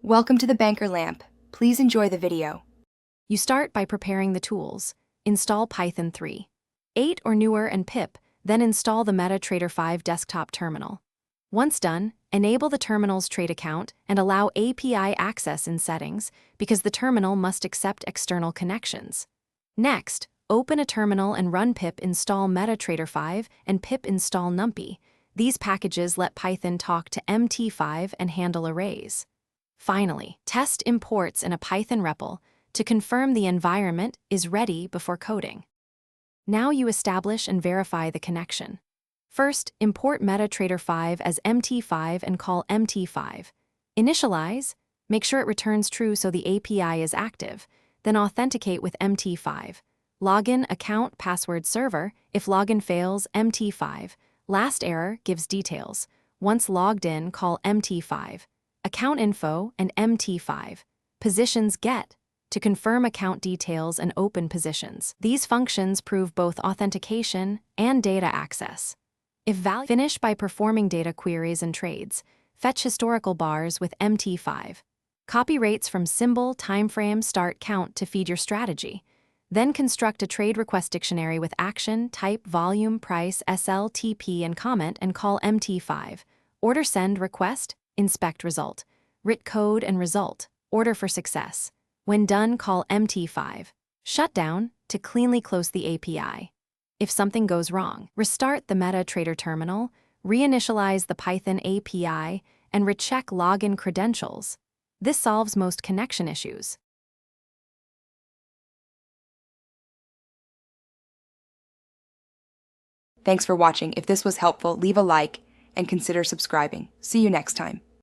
Welcome to the Banker Lamp. Please enjoy the video. You start by preparing the tools. Install Python 3, 8 or newer and pip, then install the MetaTrader 5 desktop terminal. Once done, enable the terminal's trade account and allow API access in settings because the terminal must accept external connections. Next, open a terminal and run pip install MetaTrader 5 and pip install numpy. These packages let Python talk to Mt5 and handle arrays. Finally, test imports in a Python REPL to confirm the environment is ready before coding. Now you establish and verify the connection. First, import MetaTrader 5 as Mt5 and call Mt5. Initialize, make sure it returns true so the API is active, then authenticate with Mt5. Login, account, password, server. If login fails, Mt5. Last error gives details. Once logged in, call Mt5. Account info and Mt5. Positions get to confirm account details and open positions. These functions prove both authentication and data access. If valid, finish by performing data queries and trades. Fetch historical bars with Mt5. Copy rates from symbol, timeframe, start, count to feed your strategy. Then construct a trade request dictionary with action, type, volume, price, SL, TP, and comment and call Mt5. Order, send, request, inspect result. Writ code and result. Order for success. When done, call Mt5. Shut down to cleanly close the API. If something goes wrong, restart the MetaTrader terminal, reinitialize the Python API, and recheck login credentials. This solves most connection issues. Thanks for watching. If this was helpful, leave a like and consider subscribing. See you next time.